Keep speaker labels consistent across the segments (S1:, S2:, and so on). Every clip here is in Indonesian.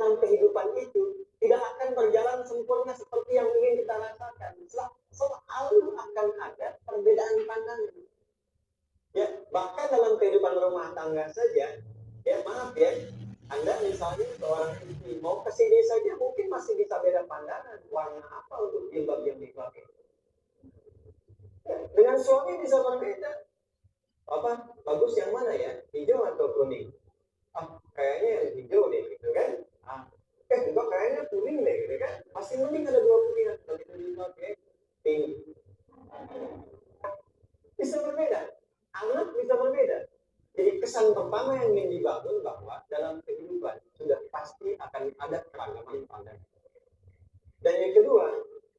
S1: dalam kehidupan itu tidak akan berjalan sempurna seperti yang ingin kita rasakan. Selalu akan ada perbedaan pandangan. Ya, bahkan dalam kehidupan rumah tangga saja, ya maaf ya, Anda misalnya seorang istri mau ke sini saja mungkin masih bisa beda pandangan warna apa untuk jilbab yang dipakai. Ya, dengan suami bisa berbeda. Apa bagus yang mana ya, hijau atau kuning? Kayaknya yang hijau deh, gitu kan? Enggak, kayaknya kuning deh, gitu kan? Masih mending ada dua pilihan. Begitu dipakai pink, bisa berbeda. Anak bisa berbeda. Jadi kesan pertama yang ingin dibangun bahwa dalam kehidupan sudah pasti akan ada keragaman pandangan. Dan yang kedua,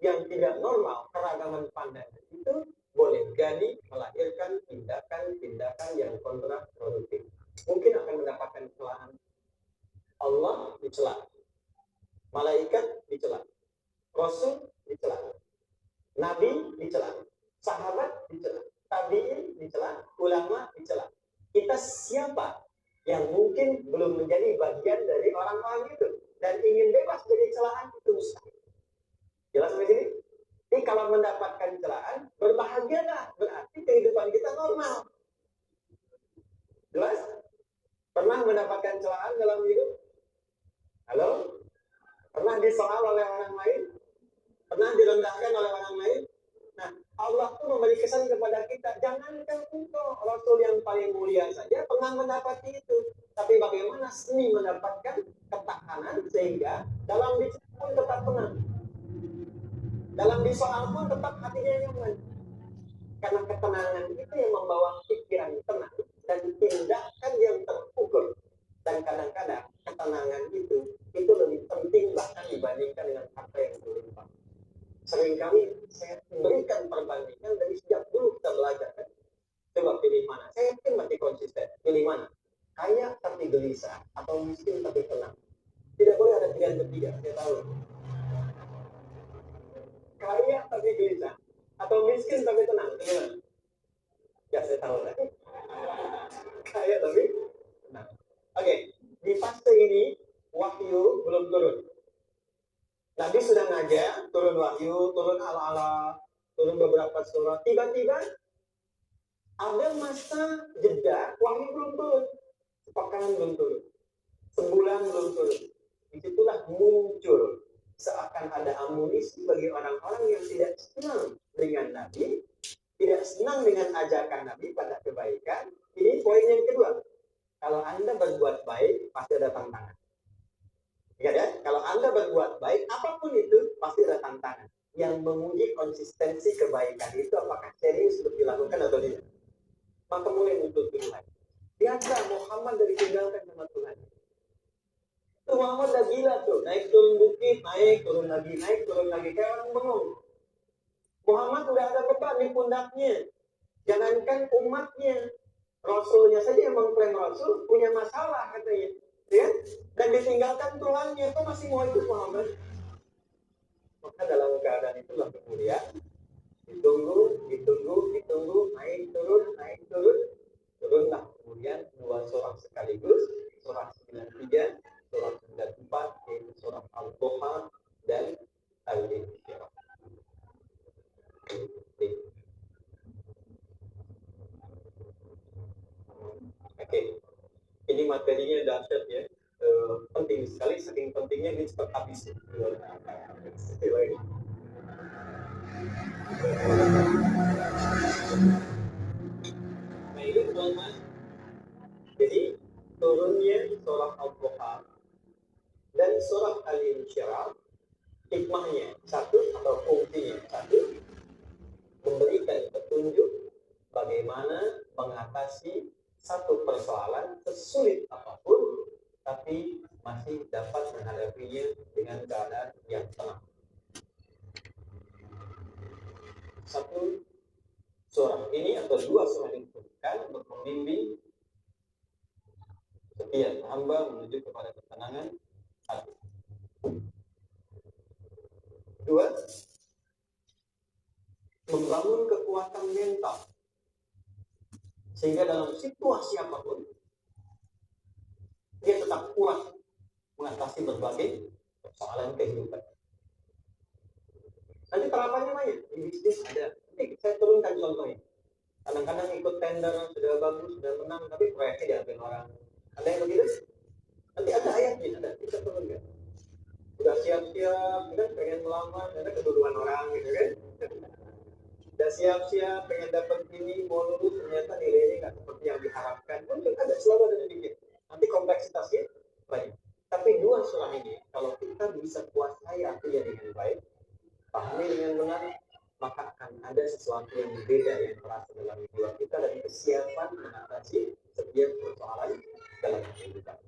S1: yang tidak normal, keragaman pandangan itu boleh jadi melahirkan tindakan-tindakan yang kontraproduktif. Mungkin akan mendapatkan kesalahan. Allah dicela, malaikat dicela, Rasul dicela, Nabi dicela, sahabat dicela, tabi'in dicela, ulama dicela. Kita siapa yang mungkin belum menjadi bagian dari orang-orang itu dan ingin bebas dari celaan itu mustahil. Jelas sampai sini? Jadi kalau mendapatkan celaan, berbahagialah, berarti kehidupan kita normal. Jelas? Pernah mendapatkan celaan dalam hidup? Halo? Pernah disoal oleh orang lain? Pernah direndahkan oleh orang lain? Nah, Allah pun memberi kesan kepada kita, jangankan engkau, Rasul yang paling mulia saja pernah mendapati itu. Tapi bagaimana seni mendapatkan ketahanan sehingga dalam bicara pun tetap tenang. Dalam disoal pun tetap hatinya nyaman. Karena ketenangan itu yang membawa pikiran tenang dan tindakan yang terukur. Dan kadang-kadang ketenangan itu lebih penting bahkan dibandingkan dengan harta yang berlimpah. Seringkali saya berikan perbandingan dari sejak dulu kita belajar kan. Coba pilih mana? Saya yakin masih konsisten. Pilih mana? Kaya tapi gelisah atau miskin tapi tenang. Tidak boleh ada pilihan ketiga. Saya tahu. Kaya tapi gelisah atau miskin tapi tenang. Gimana? Ya saya tahu lah. Kaya tapi tenang. Oke, di fase ini wahyu belum turun. Nabi sudah ngajar, turun wahyu, turun ala-ala, turun beberapa surat. Tiba-tiba ada masa jeda, wahyu belum turun. Sepekan belum turun. Sebulan belum turun. Disitulah muncul seakan ada amunisi bagi orang-orang yang tidak senang dengan Nabi, tidak senang dengan ajakan Nabi pada kebaikan. Ini poin yang kedua. Kalau Anda berbuat baik, pasti ada tantangan. Ya, kalau Anda berbuat baik, apapun itu, pasti ada tantangan. Yang menguji konsistensi kebaikan itu apakah serius untuk dilakukan atau tidak. Maka mulai muncul pilihan. Biasa Muhammad dari tinggalkan sama Tuhan. Itu Muhammad udah gila tuh, naik turun bukit, naik turun lagi, kayak orang bengong. Muhammad udah ada beban di pundaknya. Jangankan umatnya, Rasulnya saja yang mengklaim Rasul punya masalah katanya, ya? Dan ditinggalkan Tuhannya, kok masih mau ikut Muhammad? Maka dalam keadaan itulah kemudian ditunggu, naik turun, turunlah kemudian dua surah sekaligus, surah 93, surah 94, yaitu surah Al-Duha dan Al-Insyirah. Oke, ini materinya dahsyat ya, penting sekali, saking pentingnya ini cepat habis. Nah ini teman-teman, jadi turunnya surah Al-Duha dan surah Al-Insyirah, hikmahnya satu atau fungsinya satu, memberikan petunjuk bagaimana mengatasi satu persoalan sesulit apapun, tapi masih dapat menghadapinya dengan keadaan yang tenang. Satu surah ini atau dua surah ini diturunkan untuk membimbing setiap hamba menuju kepada ketenangan hati. Dua, membangun kekuatan mental sehingga dalam situasi apapun dia tetap kuat mengatasi berbagai berbagai persoalan kehidupan. Nanti terapannya banyak, di bisnis ada. Nanti saya turunkan contohnya. Kadang-kadang ikut tender, sudah bagus, sudah menang, tapi proyeknya diambil orang. Ada yang begitu? Nanti ada ayatnya, ada. Kita turunkan. Sudah siap-siap, kan pengen melamar, ada keduluan orang gitu kan. Sudah siap-siap, pengen dapat ini, mau lulus, ternyata nilainya nggak seperti yang diharapkan. Mungkin ada, selalu ada sedikit. Nanti kompleksitasnya banyak. Tapi dua surah ini, kalau kita bisa kuasai artinya dengan baik, pahami dengan benar, maka akan ada sesuatu yang berbeda yang terasa dalam jiwa kita dan kesiapan mengatasi setiap persoalan dalam kehidupan.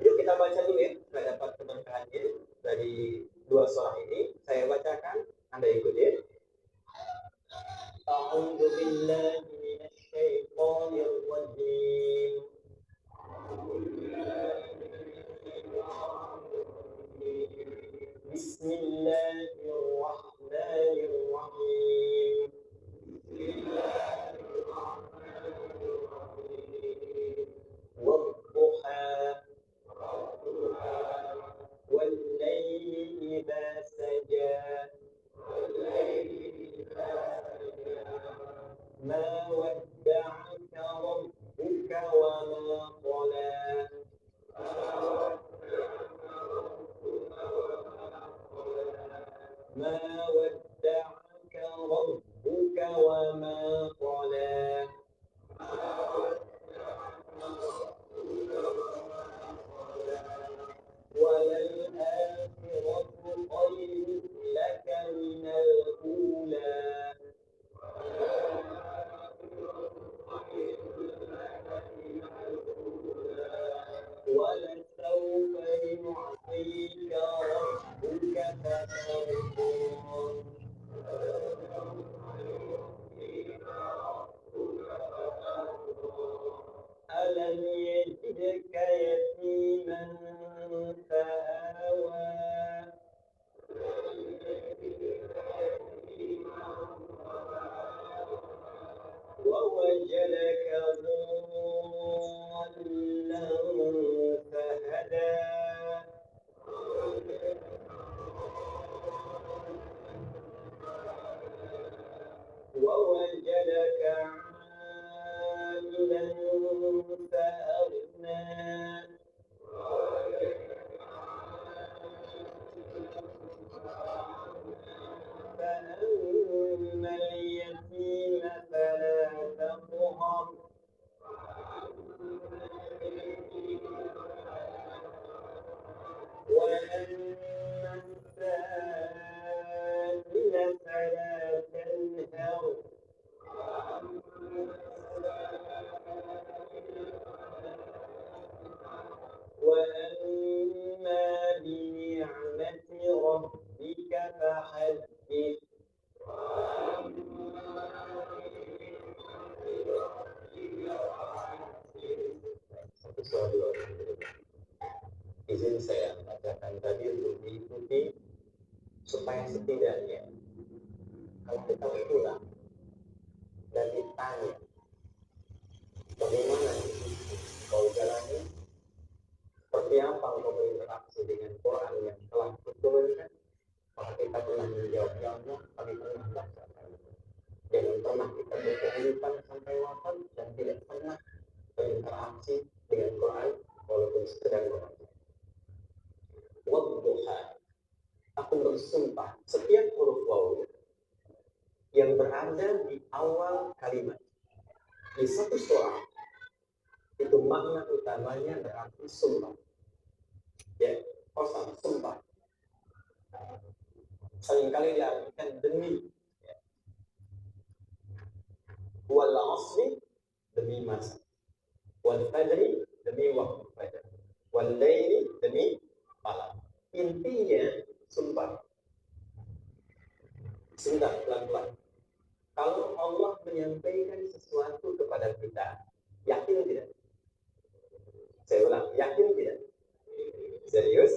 S1: Yuk kita baca dulu ya, saya dapat keberkahannya dari dua surah ini. Saya bacakan, Anda ikuti. A'udzu billahi minasyaitonir rajim. Bismillahirrahmanirrahim. Wadduha wal-laili idza saja ma wadda'aka rabbuka wa ma qala ما ودعك ربك وما قلى وللآخرة خير لك من الأولى ولسوف يعطيك ربك فترضى ألم يجدك يتيما فآوى ووجدك ضالا فهدى ووجدك عائلا فأغنى فأما اليتيم فلا تقهر وأما السائل فلا تنهر وأما بنعمة ربك فحدث Izin saya bacakan tadi untuk diikuti supaya setidaknya kalau kita pulang dan ditanya bagaimana kau jalani, seperti apa kau berinteraksi dengan Quran yang telah diturunkan, maka kita pernah menjawab, ya Allah, kami pernah melaksanakan. Jangan pernah kita berkehidupan sampai wafat dan tidak pernah berinteraksi dengan Quran walaupun sedang membaca. Wadduha, aku bersumpah setiap huruf waw yang berada di awal kalimat di satu surah itu makna utamanya berarti sumpah. Ya, kosam, sumpah. Seringkali diartikan demi. Ya. Wal asri, demi masa. Wal fajri, demi waktu fajar. Wal laili, demi malam. Intinya sumpah. Sebentar, pelan-pelan. Kalau Allah menyampaikan sesuatu kepada kita, yakin tidak? Saya ulang, yakin tidak? Serius?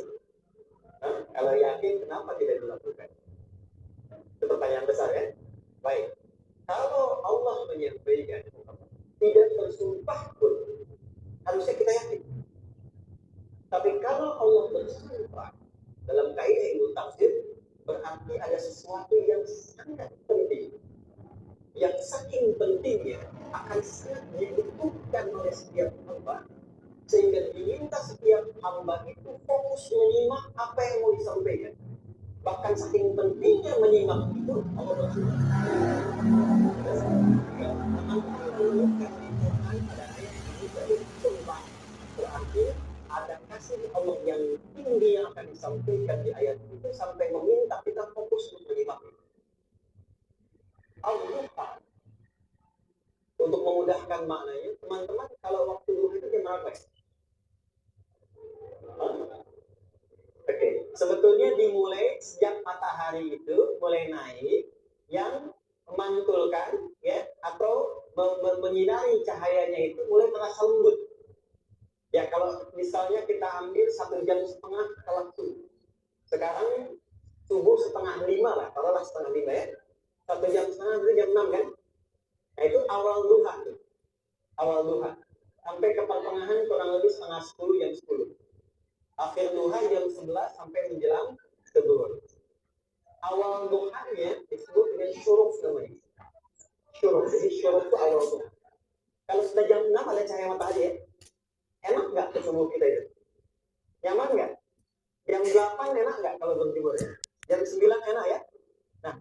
S1: Kalau yakin, kenapa tidak dilakukan? Itu pertanyaan besar ya? Baik. Kalau Allah menyampaikan, tidak bersumpah pun, harusnya kita yakin. Tapi kalau Allah bersumpah, kaidah ilmu tafsir berarti ada sesuatu yang sangat penting, yang saking pentingnya akan sangat dibutuhkan oleh setiap hamba, sehingga diminta setiap hamba itu fokus menyimak apa yang mau disampaikan. Bahkan saking pentingnya menyimak itu, Allah berfirman, berarti ada kasih Allah yang tinggi yang akan disampaikan di ayat itu sampai meminta kita fokus untuk menyimak. Al-Duha, untuk memudahkan maknanya, teman-teman kalau waktu duha itu jam berapa ya? Oke, sebetulnya dimulai sejak matahari itu mulai naik, yang memantulkan ya atau menyinari cahayanya itu mulai terasa lembut. Ya kalau misalnya kita ambil 1,5 jam setelah subuh, sekarang subuh 4:30 lah, taruhlah 4:30 ya, 1,5 jam itu jam 6 kan? Nah itu awal duha, sampai ke pertengahan kurang lebih 9:30 jam 10. Akhir duha jam 11 sampai menjelang zuhur. Awal duhanya disebut dengan syuruk namanya. Syuruk, jadi syuruk itu awal duha. Kalau sudah jam 6 ada cahaya matahari ya, enak nggak ke tubuh kita itu? Nyaman nggak? Jam 8 enak nggak kalau berjemur ya? Jam 9 enak ya? Nah,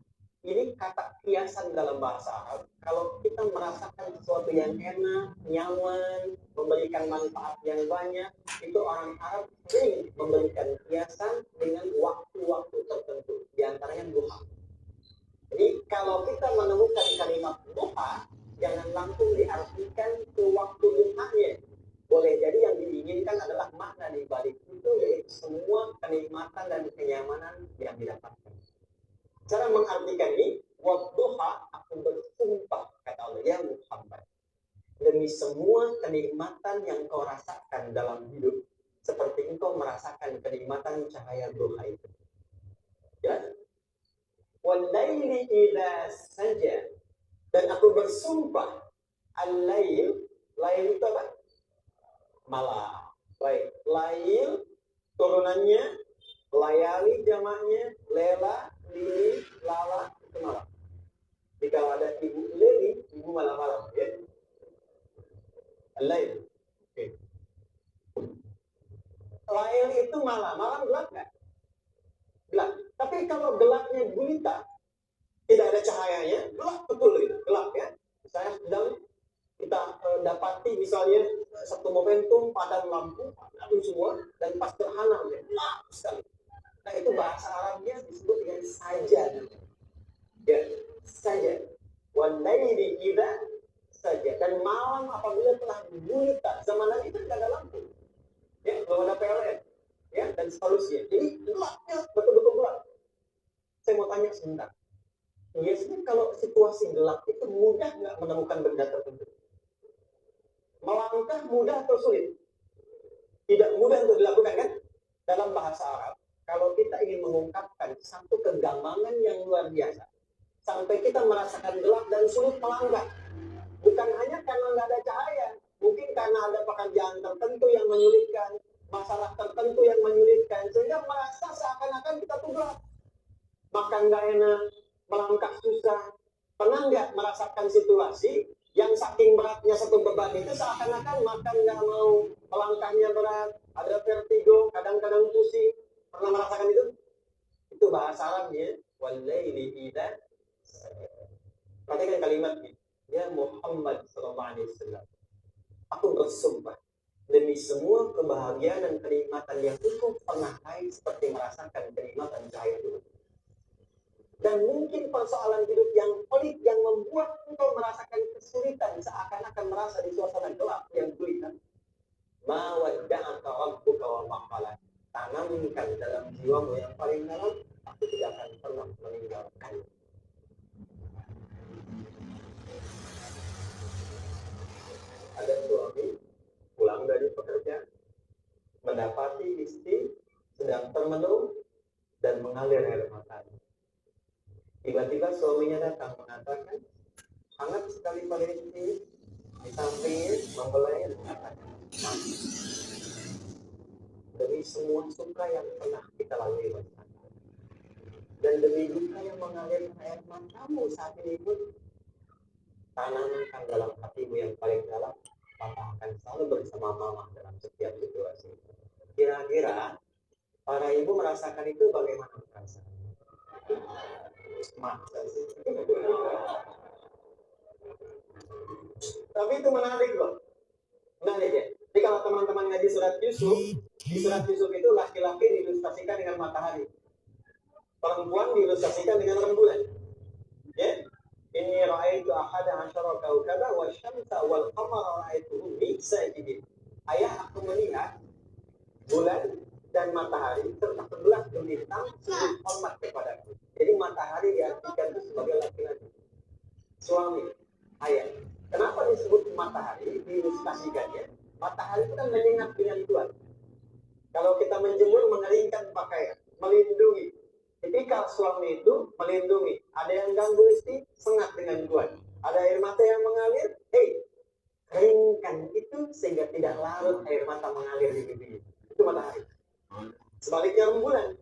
S1: ini kata kiasan dalam bahasa Arab. Kalau kita merasakan sesuatu yang enak, nyaman, memberikan manfaat yang banyak, itu orang Arab sering memberikan kiasan dengan waktu-waktu tertentu, diantaranya duha. Jadi kalau kita menemukan kalimat duha, jangan langsung diartikan ke waktu duhanya. Boleh jadi yang diinginkan adalah makna di balik itu, yaitu semua kenikmatan dan kenyamanan yang didapatkan. Cara mengartikan ini, wadduha, aku bersumpah, kata Allah, ya Muhammad, demi semua kenikmatan yang kau rasakan dalam hidup, seperti engkau merasakan kenikmatan cahaya duha itu. Ya. Wal-laili idza saja, dan aku bersumpah, al-lail, lail itu apa? Malam. Baik, lail turunannya, layali jamaknya, lela, lili, lala, itu malam. Jika ada ibu lili, ibu malam-malam, ya. Lail. Oke. Lail itu malam. Malam gelap nggak? Gelap. Tapi kalau gelapnya gulita, tidak ada cahayanya, gelap betul gitu. Gelap ya. Saya sedang kita dapati misalnya satu momentum padam lampu semua, dan pas gerhana gelap sekali. Nah itu bahasa Arabnya disebut dengan saja. Ya, saja. Wal-laili idza saja. Dan malam apabila telah gulita, zaman Nabi itu tidak ada lampu. Ya, belum ada PLN. Ya, dan seterusnya. Jadi gelapnya betul-betul gelap. Saya mau tanya sebentar. Biasanya kalau situasi gelap itu mudah nggak menemukan benda tertentu? Melangkah mudah atau sulit? Tidak mudah untuk dilakukan kan? Dalam bahasa Arab, kalau kita ingin mengungkapkan satu kegamangan yang luar biasa, sampai kita merasakan gelap dan sulit melangkah, bukan hanya karena nggak ada cahaya, mungkin karena ada pekerjaan tertentu yang menyulitkan, masalah tertentu yang menyulitkan, sehingga merasa seakan-akan kita tuh gelap, makan nggak enak, melangkah susah. Pernah nggak merasakan situasi yang saking beratnya satu beban itu seakan-akan makan nggak mau, melangkahnya berat, ada vertigo, kadang-kadang pusing. Pernah merasakan itu? Itu bahasa Arabnya, wal-laili idza saja. Perhatikan kalimatnya, ya Muhammad SAW, aku bersumpah demi semua kebahagiaan dan kenikmatan yang engkau pernah raih, seperti merasakan kenikmatan cahaya itu. Dan mungkin persoalan hidup yang pelik yang membuat engkau merasakan kesulitan, seakan-akan merasa di suasana gelap yang gulita. Ma wadda'aka rabbuka wa ma qala. Tanamkan dalam jiwamu yang paling dalam, aku tidak akan pernah meninggalkan. Ada suami pulang dari pekerjaan, mendapati istri sedang termenung dan mengalir air matanya. Tiba-tiba suaminya datang mengatakan, hangat sekali pada istri, di sampingnya membelai dan mengatakan, demi semua suka yang pernah kita lalui bersama, dan demi duka yang mengalir air matamu saat ini pun, tanamkan dalam hatimu yang paling dalam, Papa akan selalu bersama Mama dalam setiap situasi. Kira-kira para ibu merasakan itu bagaimana perasaannya? Masa sih? Tapi itu menarik loh. Menarik ya. Jadi kalau teman-teman ngaji surat Yusuf, di surat Yusuf itu laki-laki diilustrasikan dengan matahari, perempuan diilustrasikan dengan rembulan. Ya, ini ra'aitu ahada asyara kaukaba wasyamsa wal qamara ra'aituhum li sajidin. Ayah, aku melihat bulan dan matahari serta 11 bintang sujud hormat kepadaku. Jadi matahari diartikan itu sebagai laki-laki, suami, ayah. Kenapa disebut matahari diilustrasikannya? Matahari itu kan menyengat dengan Tuhan. Kalau kita menjemur, mengeringkan pakaian, melindungi. Tipikal suami itu melindungi. Ada yang ganggu istri, sengat dengan Tuhan. Ada air mata yang mengalir, keringkan itu sehingga tidak larut air mata mengalir di pipi. Itu matahari. Sebaliknya rembulan.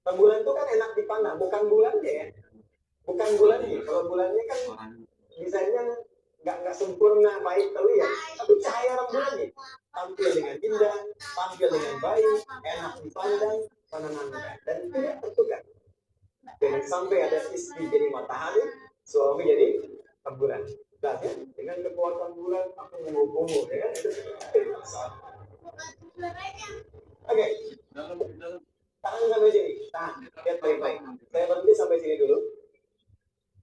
S1: Rembulan itu kan enak dipandang, bukan bulannya ya. Bukan bulannya. Kalau bulannya kan desainnya nggak sempurna, baik terlihat. Tapi cahaya rembulannya tampil dengan indah, tampil dengan baik, enak dipandang, menenangkan, dan tidak tertukar. Jangan sampai ada istri jadi matahari, suami jadi rembulan. Dan ya, dengan kekuatan bulan aku menghubungi, ya kan? Oke. Tahan sampai sini. Tahan. Lihat baik-baik. Saya berhenti sampai sini dulu.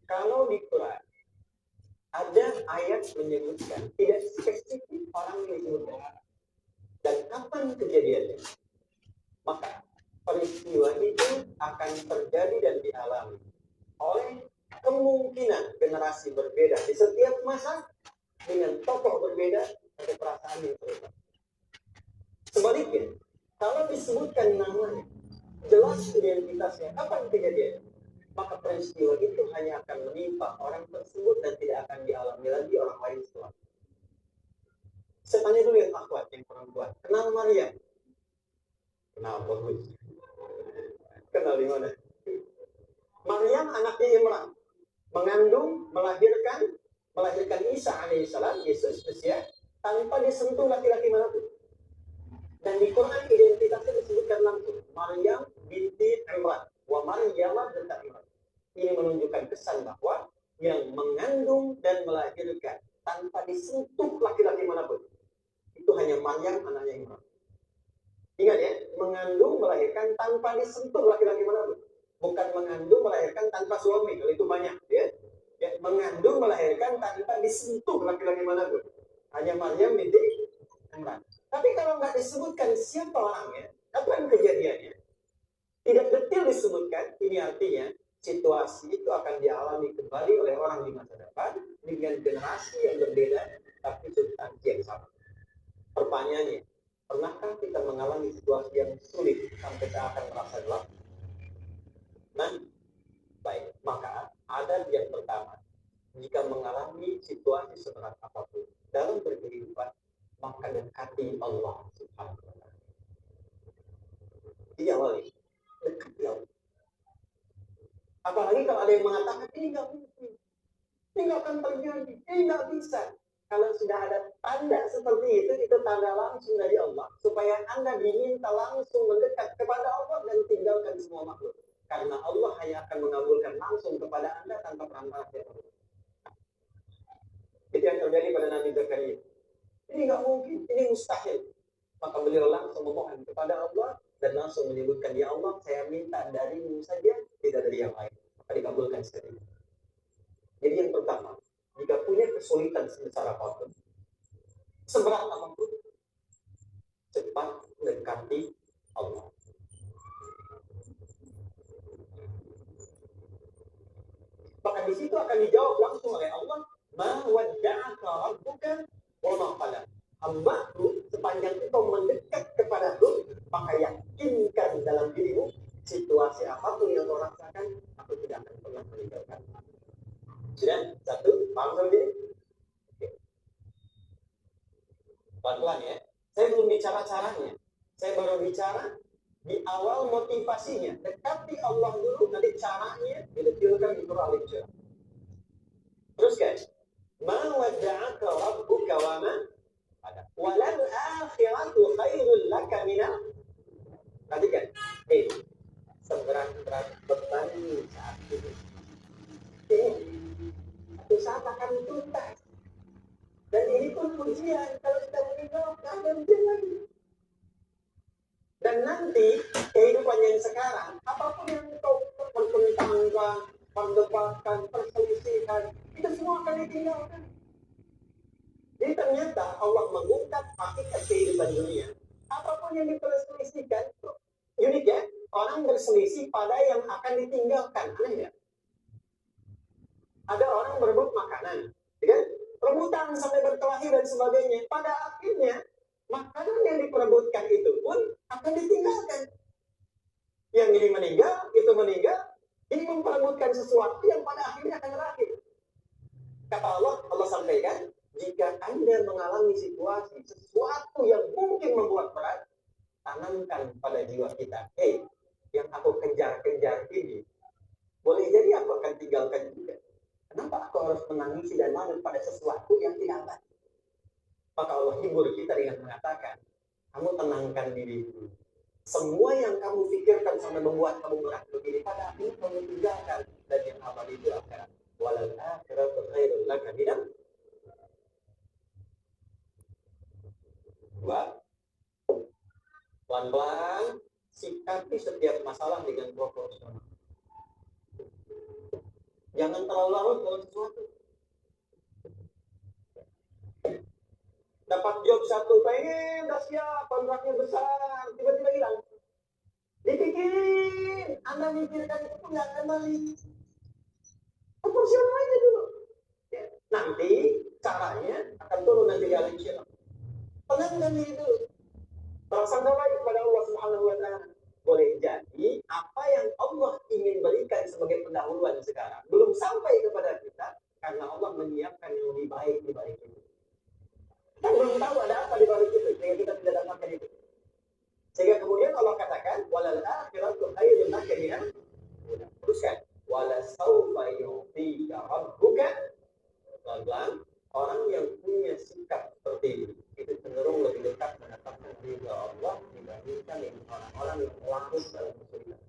S1: Kalau di Quran ada ayat menyebutkan, tidak spesifik orang yang disebutkan dan kapan kejadiannya, maka peristiwa itu akan terjadi dan dialami oleh kemungkinan generasi berbeda di setiap masa dengan tokoh berbeda atau perasaan yang berbeda. Sebaliknya, kalau disebutkan namanya, jelas identitasnya, kapan kejadiannya, maka peristiwa itu hanya akan menimpa orang tersebut dan tidak akan dialami lagi orang lain setelah. Saya tanya dulu yang akhwat, yang perempuan, kenal Maria? Kenal bagus. Kenal di mana? Maryam anaknya Imran, mengandung, melahirkan Isa alaihissalam, Yesus Mesias, tanpa disentuh laki-laki manapun. Dan di Quran identitasnya disebutkan langsung, Maryam binti Imran, wa Maryam binti Imran. Ini menunjukkan kesan bahwa yang mengandung dan melahirkan tanpa disentuh laki-laki manapun, itu hanya Maryam anaknya Imran. Ingat ya, mengandung, melahirkan tanpa disentuh laki-laki manapun. Bukan mengandung, melahirkan tanpa suami, kalau itu banyak ya. Mengandung, melahirkan tanpa disentuh laki-laki manapun, hanya Maryam binti Imran. Tapi kalau nggak disebutkan siapa orangnya, kapan kejadiannya, tidak detail disebutkan, ini artinya situasi itu akan dialami kembali oleh orang di masa depan dengan generasi yang berbeda, tapi substansi yang sama. Pertanyaannya, pernahkah kita mengalami situasi yang sulit sampai kita akan merasa gelap? Nah, baik, maka ada yang pertama, jika mengalami situasi seberat apapun dalam berkehidupan, maka dekati Allah Subhanahu wa Ta'ala. Diawali, dekati Allah. Apalagi kalau ada yang mengatakan ini nggak mungkin, ini nggak akan terjadi, ini nggak bisa. Kalau sudah ada tanda seperti itu tanda langsung dari Allah, supaya Anda diminta langsung mendekat kepada Allah dan tinggalkan semua makhluk. Karena Allah hanya akan mengabulkan langsung kepada Anda tanpa perantara siapapun. Itu yang terjadi pada Nabi Zakaria. Ini nggak mungkin, ini mustahil. Maka beliau langsung memohon kepada Allah dan langsung menyebutkan, ya Allah, saya minta darimu saja, tidak dari yang lain. Maka dikabulkan sekali. Jadi yang pertama, jika punya kesulitan sebesar apapun, seberat apapun, cepat dekati Allah. Maka di situ akan dijawab langsung oleh Allah, ma wadda'aka rabbuka wa ma qala. Hamba-Ku, sepanjang engkau mendekat kepadaku, maka yakinkan dalam dirimu, situasi apapun yang kau rasakan, aku tidak akan pernah meninggalkan. Sudah? Satu, paham sampai ini? Oke. Pelan-pelan ya. Saya belum bicara caranya. Saya baru bicara Di awal motivasinya, dekati Allah dulu, nanti caranya didetilkan di Quran Al-Qur'an. Terus kan, ma wadda'aka rabbuka wa ma walal akhiratu khairul laka minal. Tadi kan, seberat-berat beban saat ini. Satu saat akan tuntas. Dan ini pun ujian. Kalau kita meninggal, tidak ada ujian lagi. Dan nanti kehidupan yang sekarang, apapun yang kau pertentangkan, perdebatkan, perselisihan, itu semua akan ditinggalkan. Jadi ternyata Allah mengungkap hakikat kehidupan dunia. Apapun yang diperselisihkan, unik ya, orang berselisih pada yang akan ditinggalkan. Aneh ya? Ada orang berebut makanan, ya? Rebutan sampai berkelahi dan sebagainya. Pada akhirnya, makanan yang diperebutkan itu pun akan ditinggalkan. Yang ini meninggal, itu meninggal, ini memperebutkan sesuatu yang pada akhirnya akan berakhir. Kata Allah sampaikan, jika Anda mengalami situasi, sesuatu yang mungkin membuat berat, tanamkan pada jiwa kita, yang aku kejar-kejar ini, boleh jadi aku akan tinggalkan juga. Kenapa aku harus menangisi dan malu pada sesuatu yang tidak ada? Maka Allah hibur kita dengan mengatakan, kamu tenangkan dirimu. Semua yang kamu pikirkan sampai membuat kamu berat begini, pada akhirnya kamu tinggalkan. Dan yang abadi itu akhirat. Walal akhiratu khairul laka minal. Dua, pelan-pelan sikapi setiap masalah dengan proporsional. Jangan terlalu larut dalam sesuatu. Dapat job satu, pengen, udah siap, kontraknya besar, tiba-tiba hilang. Dipikirin, Anda mikirkan itu pun nggak akan balik. Proporsional aja dulu. Ya. Nanti caranya akan turun nanti di alam syirah. Tenangkan diri dulu. Prasangka baik kepada Allah Subhanahu wa Ta'ala. Boleh jadi apa yang Allah ingin berikan sebagai pendahuluan sekarang belum sampai kepada kita karena Allah menyiapkan yang lebih baik di balik itu. Kita belum tahu ada apa di balik itu sehingga kita tidak dapatkan itu. Sehingga kemudian Allah katakan walal akhiratu khairun laka minal ula. Teruskan wala sawfa yu'tika rabbuka. Pelan-pelan orang yang punya sikap seperti itu cenderung lebih dekat mendapatkan ridha Allah dibandingkan dengan orang-orang yang larut dalam kesulitan.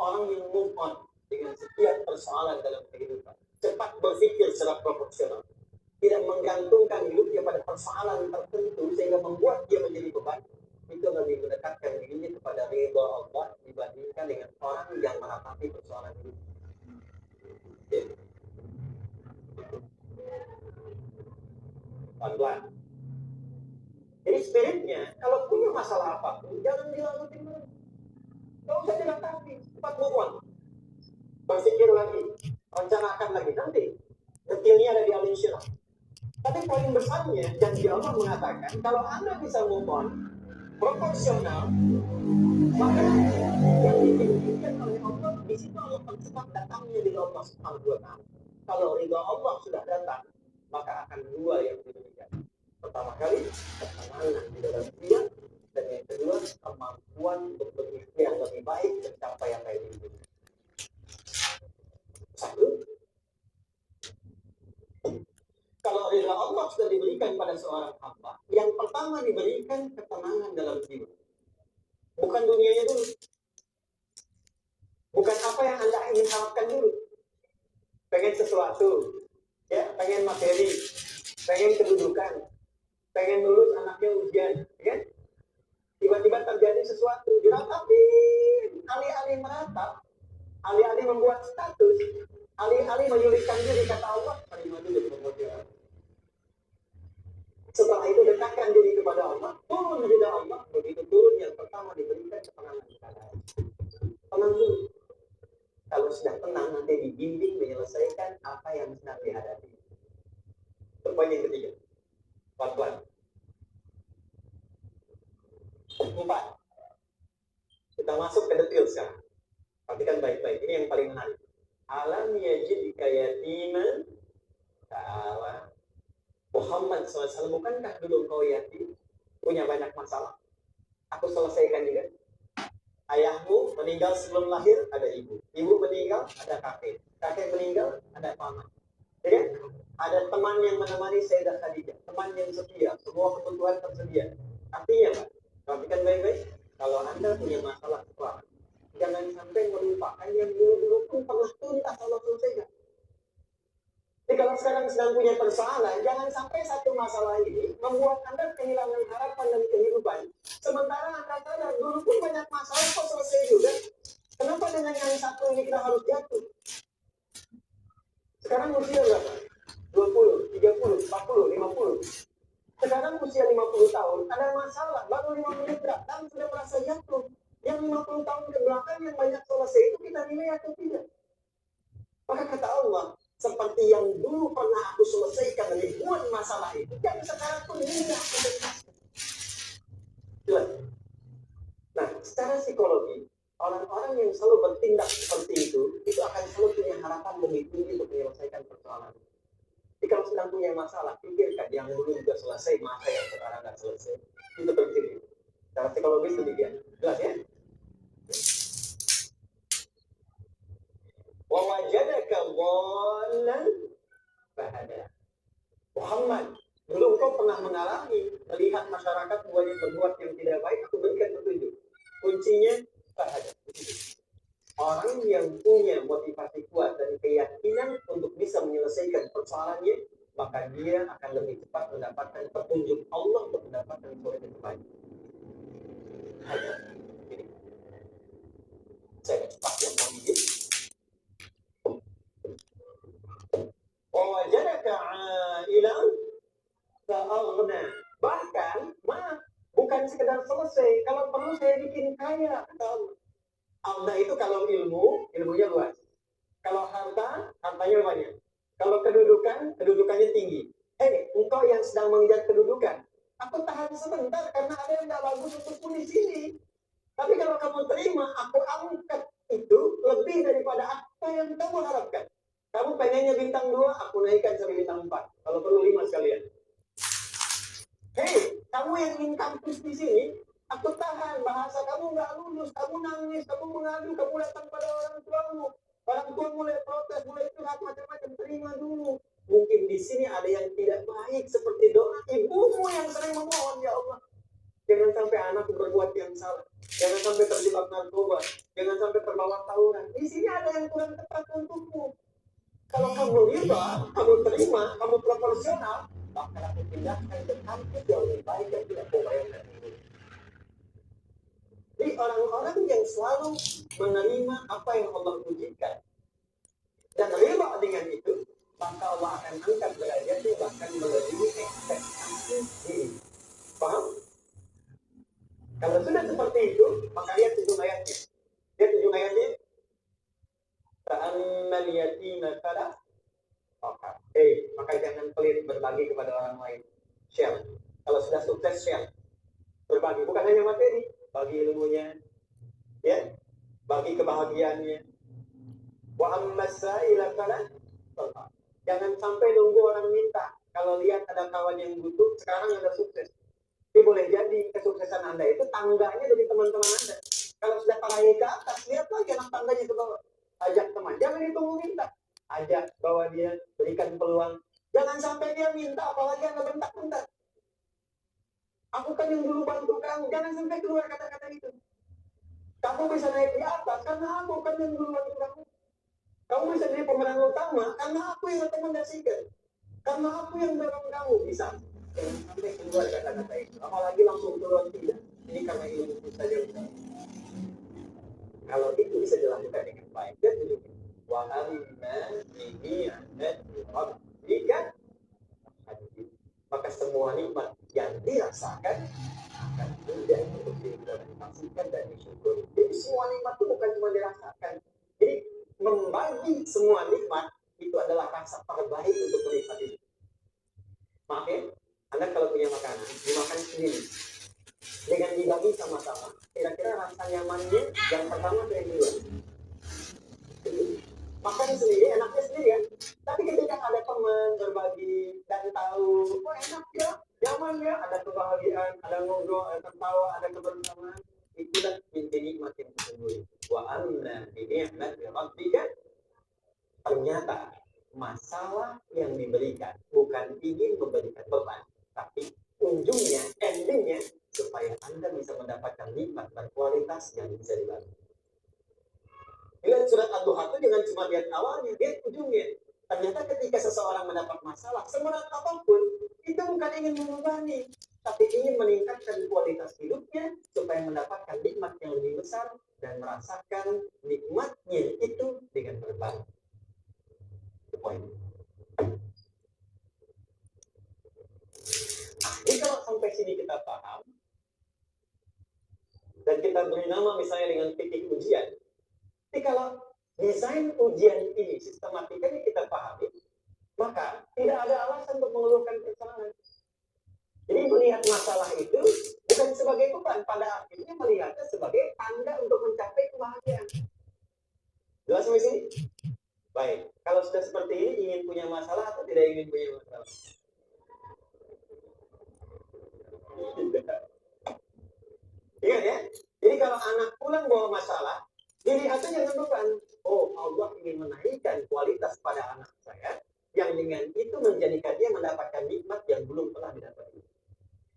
S1: Orang yang move on dengan setiap persoalan dalam kehidupan, cepat berpikir secara proporsional, tidak menggantungkan hidupnya pada persoalan tertentu sehingga membuat dia menjadi beban, itu lebih mendekatkan dirinya kepada ridha Allah dibandingkan dengan orang yang meratapi persoalan hidup. Pelan-pelan. Jadi spiritnya, kalau punya masalah apapun, jangan dilalutin dulu. Gak usah diratapi, cepat move on. Berpikir lagi, rencanakan lagi, nanti detailnya ada di alim syirah. Tapi poin besarnya, janji Allah mengatakan, kalau Anda bisa move on, proporsional, maka yang diinginkan oleh Allah, di situ Allah percepat datangnya di Allah Subhanahu wa Ta'ala. Kalau ridha Allah sudah datang, maka akan dua yang diberikan. Pertama kali, ketenangan di dalam dia, dan yang kedua, kemampuan untuk berikhtiar lebih baik dan capai apa yang diinginkan. Satu, kalau ridha Allah sudah diberikan pada seorang hamba, yang pertama diberikan ketenangan dalam jiwa. Bukan dunianya dulu. Bukan apa yang Anda ingin harapkan dulu. Pengen sesuatu, ya, pengen materi, pengen kedudukan, pengen lulus anaknya ujian, ya. Tiba-tiba terjadi sesuatu, diratapin, alih-alih meratap, alih-alih membuat status, alih-alih menyulitkan diri, kata Allah, terima dulu promosi. Setelah itu dekatkan diri kepada Allah, turun ridha Allah, begitu turun yang pertama diberikan ketenangan kepada Allah. Tenang dulu. Kalau sudah tenang, nanti dibimbing menyelesaikan apa yang sedang dihadapi. Poin yang ketiga, pelan-pelan. 4. Kita masuk ke detail sekarang. Perhatikan baik-baik, ini yang paling menarik. Alam yajidka yatiman ta'ala. Muhammad SAW, bukankah dulu engkau yatim, punya banyak masalah? aku selesaikan juga. Ayahmu meninggal sebelum lahir, ada ibu. Ibu meninggal, ada kakek. Kakek meninggal, ada paman. Ya? Ada teman yang menemani Sayyidah Khadijah, teman yang setia, semua kebutuhan tersedia. Artinya, Pak, perhatikan baik-baik. Kalau Anda punya masalah keuangan, jangan sampai melupakan yang dulu-dulu pun pernah tuntas Allah selesaikan. Jadi kalau sekarang sedang punya persoalan, jangan sampai satu masalah ini membuat Anda kehilangan harapan dan kehidupan. Sementara Anda sadar, dulu pun banyak masalah kok selesai juga. Kenapa dengan yang satu ini kita harus jatuh? Sekarang usia berapa? 20, 30, 40, 50. Sekarang usia 50 tahun, ada masalah. Baru 5 menit datang, sudah merasa jatuh. Yang 50 tahun ke belakang yang banyak selesai itu kita nilai atau tidak? Maka kata Allah, seperti yang dulu pernah aku selesaikan ribuan masalah itu, yang sekarang pun ini aku selesaikan. Jelas? Nah, secara psikologi, orang-orang yang selalu bertindak seperti itu akan selalu punya harapan lebih tinggi untuk menyelesaikan persoalan. Jadi kalau sedang punya masalah, pikirkan yang dulu juga selesai, masa yang sekarang nggak selesai. Itu penting. Secara psikologis demikian. Jelas ya? Wawajadaka dhallan fahada. Muhammad, dulu engkau pernah mengalami melihat masyarakat berbuat yang tidak baik, aku berikan petunjuk. Kuncinya fahada. Orang yang punya motivasi kuat dan keyakinan untuk bisa menyelesaikan persoalannya, maka dia akan lebih cepat mendapatkan petunjuk Allah untuk mendapatkan sesuatu yang terbaik. Hanya ini. Saya cepat ya, mau izin. Wawajadaka 'ailan fa'aghna. Bahkan, bukan sekedar selesai, kalau perlu saya bikin kaya. Alna itu kalau ilmunya luas. Kalau harta, hartanya banyak. Kalau kedudukannya tinggi. Engkau yang sedang mengejar kedudukan, aku tahan sebentar karena ada yang tidak bagus untukku di sini. Tapi kalau kamu terima, aku angkat itu lebih daripada apa yang kamu harapkan. Kamu pengennya bintang 2, aku naikkan sampai bintang 4. Kalau perlu 5 sekalian. Kamu yang ingin kampus di sini, aku tahan. Bahasa kamu nggak lulus, kamu nangis, kamu mengadu, kamu datang pada orang tuamu. Orang tua mulai protes, mulai curhat macam-macam. Terima dulu. Mungkin di sini ada yang tidak baik, seperti doa ibumu yang sering memohon, ya Allah, jangan sampai anakku berbuat yang salah, jangan sampai terjebak narkoba, jangan sampai terbawa tawuran. Di sini ada yang kurang tepat untukmu. Kalau kamu riba, kamu terima, kamu proporsional, maka aku pindahkan ke kampus yang lebih baik dan tidak kau bayangkan. Jadi orang-orang yang selalu menerima apa yang Allah ujikan dan riba dengan itu, maka Allah akan angkat derajatnya bahkan melebihi ekspektasi diri. Paham? Kalau sudah seperti itu, maka lihat 7 ayatnya. Lihat 7 ayatnya. Fa'ammal yatima fala taqhar. Maka jangan pelit berbagi kepada orang lain. Share. Kalau sudah sukses, share. Berbagi bukan hanya materi, bagi ilmunya, ya, bagi kebahagiaannya. Wa ammas sa'ila fala taqhar. Jangan sampai nunggu orang minta. Kalau lihat ada kawan yang butuh, sekarang ada sukses. Jadi boleh jadi kesuksesan Anda itu tangganya dari teman-teman Anda. Kalau sudah tanggai ke atas, lihat lagi anak tangganya ke bawah. Ajak teman, jangan ditunggu minta. Ajak, bawa dia, berikan peluang. Jangan sampai dia minta, apalagi Anda bentak-bentak. Aku kan yang dulu bantu kamu, jangan sampai keluar kata-kata itu. Kamu bisa naik di atas karena aku kan yang dulu bantu kamu. Kamu bisa jadi pemenang utama karena aku yang rekomendasikan. Karena aku yang dorong kamu, bisa. Jangan sampai keluar kata-kata itu. Apalagi langsung keluar tidak. Ini karena ilmu saja. Kalau itu bisa dilakukan dengan baik dan tunjukkan. Wa amma bihi rabbika hadid. Maka semua nikmat yang dirasakan akan mudah untuk diimplementasikan dan disyukuri. Jadi semua nikmat itu bukan cuma dirasakan. Jadi membagi semua nikmat itu adalah rasa terbaik untuk menikmati. Maaf ya, Anda kalau punya makanan, dimakan sendiri. Dengan dibagi sama-sama, kira-kira rasa nyamannya yang pertama atau yang kedua? Makan sendiri, enaknya sendiri kan? Tapi ketika ada teman berbagi dan tahu, enak ya, Nyaman ya, ada kebahagiaan, ada ngobrol, ada tertawa, ada kebersamaan. Itulah inti nikmat yang sesungguhnya. Wa anna bi ni'mati rabbika, ternyata masalah yang diberikan bukan ingin memberikan beban, tapi ujungnya, endingnya supaya Anda bisa mendapatkan nikmat berkualitas yang bisa dilalui. Lihat surat Al-Duha itu jangan cuma lihat awalnya, lihat ujungnya. Ternyata ketika seseorang mendapat masalah, seberat apapun, itu bukan ingin membebani, tapi ingin meningkatkan kualitas hidupnya supaya mendapatkan nikmat yang lebih besar dan merasakan nikmatnya itu dengan berbagi. Itu poin. Jadi kalau sampai sini kita paham, dan kita beri nama misalnya dengan titik ujian, jadi kalau desain ujian ini, sistematikanya kita pahami, maka tidak ada alasan untuk mengeluhkan kesalahan. Jadi melihat masalah itu bukan sebagai beban, pada akhirnya melihatnya sebagai tanda untuk mencapai kebahagiaan. Jelas sampai sini? Baik, kalau sudah seperti ini, ingin punya masalah atau tidak ingin punya masalah? Ingat ya, jadi kalau anak pulang bawa masalah, dilihatnya jangan beban. Oh, Allah ingin menaikkan kualitas pada anak saya, yang dengan itu menjadikan dia mendapatkan nikmat yang belum pernah didapatkan.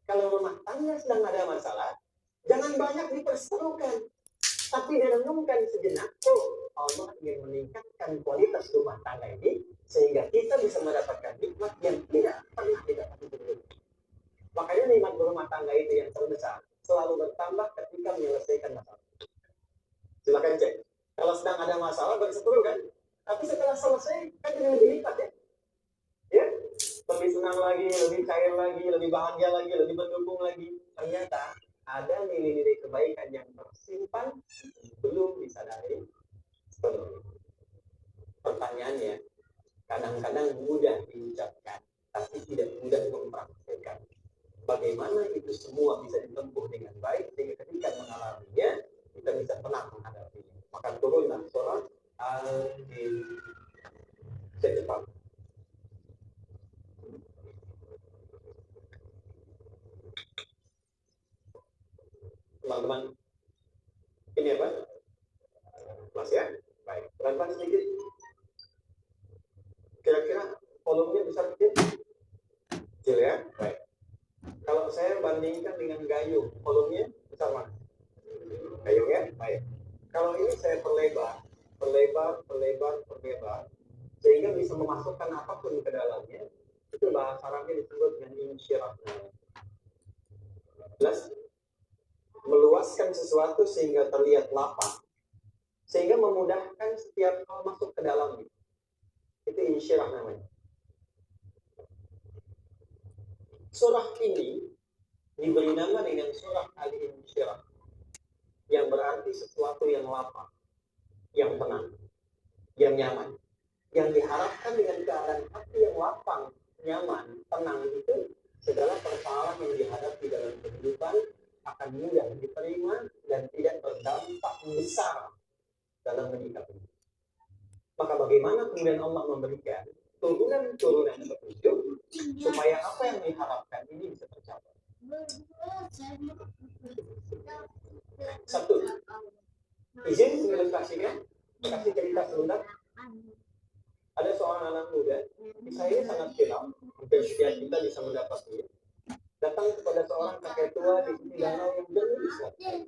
S1: Kalau rumah tangga sedang ada masalah, jangan banyak diperserukan, tapi direnungkan sejenak. Oh, Allah ingin meningkatkan kualitas rumah tangga ini, sehingga kita bisa mendapatkan nikmat yang tidak pernah didapat sebelumnya. Makanya nikmat berumah tangga itu yang terbesar selalu bertambah ketika menyelesaikan masalah. Silakan cek. Kalau sedang ada masalah berseteru kan, tapi setelah selesai kan jadi lebih lipat ya. Ya, lebih senang lagi, lebih cair lagi, lebih bahagia lagi, lebih mendukung lagi. Ternyata ada nilai-nilai kebaikan yang tersimpan belum disadari sepenuhnya. Pertanyaannya, kadang-kadang mudah diucapkan, tapi tidak mudah mempraktikkan. Bagaimana itu semua bisa ditempuh dengan baik sehingga ketika mengalaminya kita bisa tenang menghadapinya. Maka turunlah surat Al-Insyirah. Teman-teman, ini apa? Mas ya? Baik, pelan-pelan sedikit. Kira-kira volumenya besar kecil? Kecil ya? Baik. Kalau saya bandingkan dengan gayung, volumenya besar mana? Gayung ya? Baik. Kalau ini saya perlebar, sehingga bisa memasukkan apapun ke dalamnya. Itu bahasa Arabnya disebut dengan insyirah. Jelas? Meluaskan sesuatu sehingga terlihat lapang, sehingga memudahkan setiap hal masuk ke dalamnya. Itu insyirah namanya. Surah ini diberi nama dengan surah Al-Insyirah, yang berarti sesuatu yang lapang, yang tenang, yang nyaman. Yang diharapkan dengan keadaan hati yang lapang, nyaman, tenang itu, segala persoalan yang dihadapi dalam kehidupan akan mudah diterima dan tidak berdampak besar dalam menyikapinya. Maka bagaimana kemudian Allah memberikan turunan-turunan petunjuk supaya apa yang diharapkan ini bisa tercapai? Satu, izin mengilustrasikan, kasih cerita sebentar. Ada seorang anak muda, kisah ini sangat viral, hampir setiap kita bisa mendapatnya. Datang kepada seorang kakek tua di sisi danau yang jernih.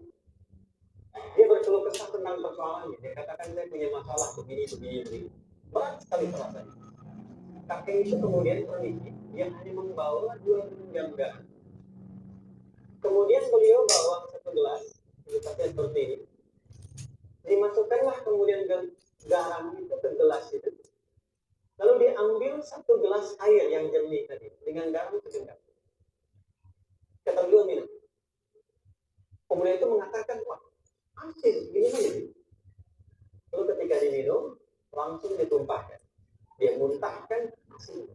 S1: Dia berkeluh kesah tentang persoalannya. Dia katakan, saya punya masalah begini. Berat sekali perasaan. Kakek itu kemudian permisi, dia hanya membawa 2 genggam garam. Kemudian beliau bawa 1 gelas, ilustrasinya seperti ini. Dimasukkanlah kemudian garam itu ke gelas itu. Lalu diambil 1 gelas air yang jernih tadi dengan garam segenggam. Kata beliau minum. Kemudian itu mengatakan, wah, asin, ini aja. Lalu ketika diminum, langsung ditumpahkan. Dia muntahkan asin.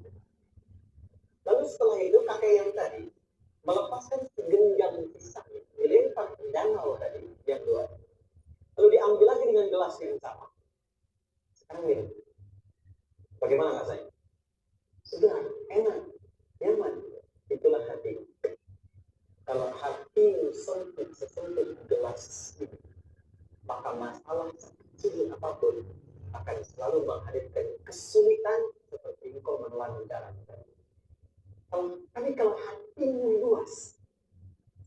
S1: Lalu setelah itu kakek yang tadi melepaskan segenggam sisanya, dilempar ke danau tadi yang luar. Lalu diambil lagi dengan gelas yang sama. Sekarang minum. Bagaimana rasanya? Segar, enak, nyaman. Itulah hati. Kalau hatimu sempit sesempit gelas ini, maka masalah sekecil apapun akan selalu menghadirkan kesulitan seperti engkau menelan darah. Tapi kalau hatimu luas,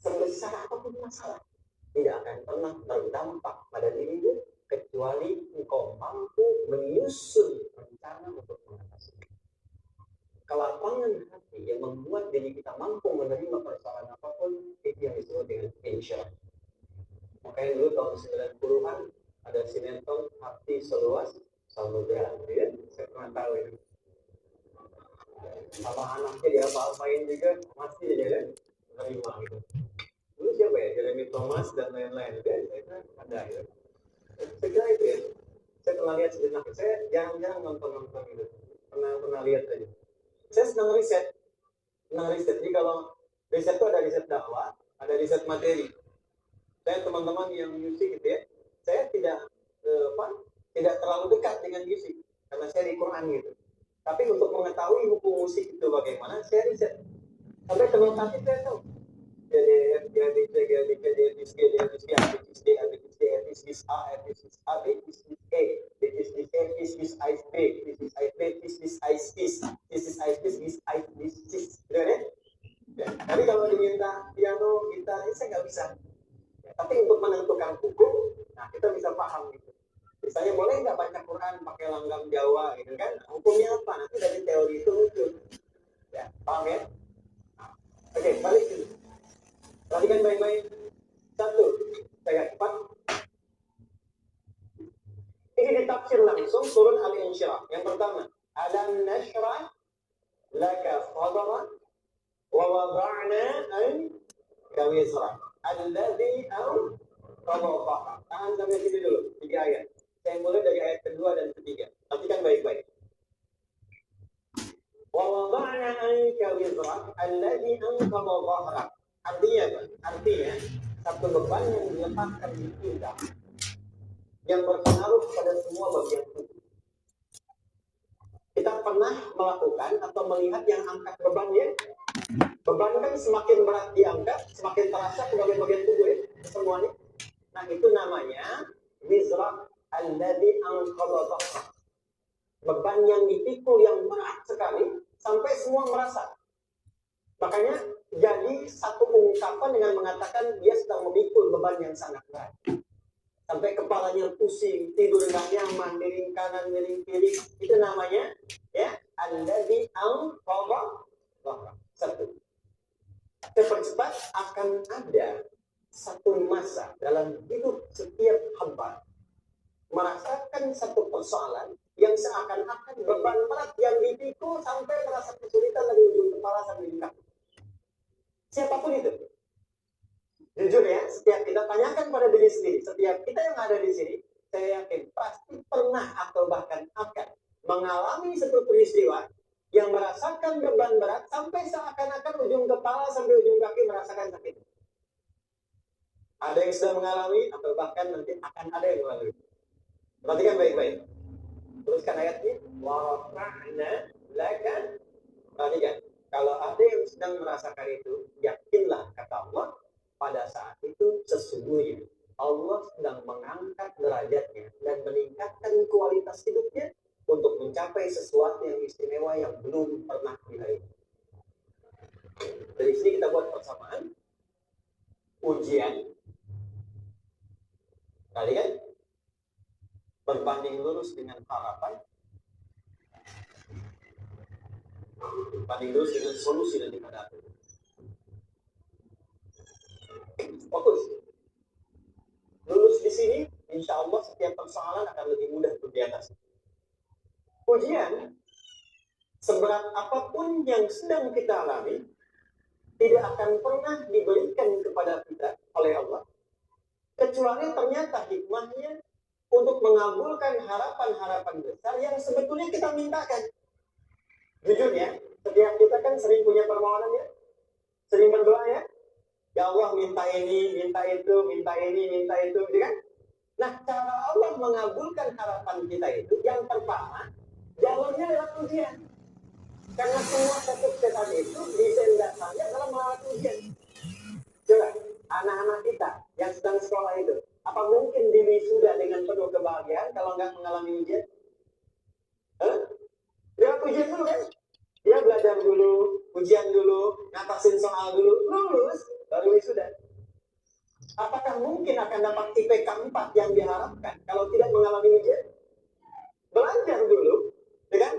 S1: sebesar apapun masalah, tidak akan pernah berdampak pada dirimu kecuali engkau mampu menyusun rencana untuk mengatasinya. Kelapangan hati yang membuat diri kita mampu menerima persoalan apapun, itu yang disebut dengan insyirah. Makanya dulu tahun 90-an ada sinetron Hati Seluas Samudra, ya? Saya pernah tahu itu. Sama anaknya dia apa-apain juga masih aja kan menerima gitu. Dulu siapa ya? Jeremy Thomas dan lain-lain kan? Saya ada ya. Saya kira itu ya. Saya pernah lihat sejenak. Saya jarang-jarang nonton gitu. Pernah lihat aja. Saya senang riset. Jadi kalau riset itu ada riset dakwah, ada riset materi. Saya teman-teman yang musik gitu ya, saya tidak terlalu dekat dengan musik karena saya di Quran gitu. Tapi untuk mengetahui hukum musik itu bagaimana, saya riset. Sampai ke notasi saya tahu. Tapi kalau diminta piano, gitar, saya nggak bisa. Tapi untuk menentukan hukum, nah kita bisa paham gitu. Misalnya boleh nggak baca Quran pakai langgam Jawa gitu kan? Hukumnya apa? Nanti dari teori itu muncul. Ya, paham ya? Nah, oke, balik dulu. Perhatikan baik-baik. Satu, saya cepat. Ini ditafsir langsung turun Al-Insyirah. Yang pertama, alam nashrah laka sadrak wa wada'na anka wizrak alladzi anqadha. Tahan sampai sini dulu, 3 ayat. Saya mulai dari ayat kedua dan ketiga. Perhatikan baik-baik. Wa wada'na anka wizrak alladzi anqadha dhahrak. Artinya apa? Artinya satu beban yang diletakkan di pundak yang berpengaruh pada semua bagian tubuh. Kita pernah melakukan atau melihat yang angkat beban ya? Beban kan semakin berat diangkat, semakin terasa ke bagian tubuh ya, semuanya. Nah itu namanya wizrak alladzi anqadha dhahrak. Beban yang dipikul yang berat sekali sampai semua merasa. Makanya jadi satu ungkapan dengan mengatakan dia sedang memikul beban yang sangat berat. Sampai kepalanya pusing, tidur nggak nyaman, miring kanan, miring kiri. Itu namanya ya alladzi anqadha dhahrak. Satu. Cepat-cepat akan ada satu masa dalam hidup setiap hamba merasakan satu persoalan yang seakan-akan beban berat yang dipikul sampai merasa kesulitan dari ujung kepala sampai ujung kaki. Siapapun itu. Jujur ya, setiap kita tanyakan pada diri sendiri, setiap kita yang ada di sini, saya yakin pasti pernah atau bahkan akan mengalami satu peristiwa yang merasakan beban berat sampai seakan-akan ujung kepala sampai ujung kaki merasakan sakit. Ada yang sudah mengalami atau bahkan nanti akan ada yang mengalami. Perhatikan baik-baik. Teruskan ayatnya. Wa rafa'na laka. Perhatikan. Kalau ada yang sedang merasakan itu, yakinlah kata Allah, pada saat itu sesungguhnya Allah sedang mengangkat derajatnya dan meningkatkan kualitas hidupnya untuk mencapai sesuatu yang istimewa yang belum pernah diraih. Dari sini kita buat persamaan. Ujian. Tadi kan berbanding lurus dengan harapan. Berbanding lurus dengan solusi daripada itu. Fokus. Lulus di sini, insya Allah setiap persoalan akan lebih mudah untuk diatasi. Ujian, seberat apapun yang sedang kita alami, tidak akan pernah diberikan kepada kita oleh Allah, kecuali ternyata hikmahnya untuk mengabulkan harapan-harapan besar yang sebetulnya kita mintakan. Jujur ya, setiap kita kan sering punya permohonan ya, sering berdoa ya. Ya Allah minta ini, minta itu, minta ini, minta itu, gitu kan? Nah, cara Allah mengabulkan harapan kita itu, yang pertama, jalurnya lewat ujian. Karena semua kesuksesan itu disendakannya dalam melewati ujian. anak-anak kita yang sedang sekolah itu, apa mungkin diwisuda dengan penuh kebahagiaan kalau nggak mengalami ujian? Dia ujian dulu kan? Dia belajar dulu, ujian dulu, ngatasin soal dulu, lulus, baru wisuda. Apakah mungkin akan dapat IPK 4 yang diharapkan kalau tidak mengalami ujian? Belajar dulu, ya kan?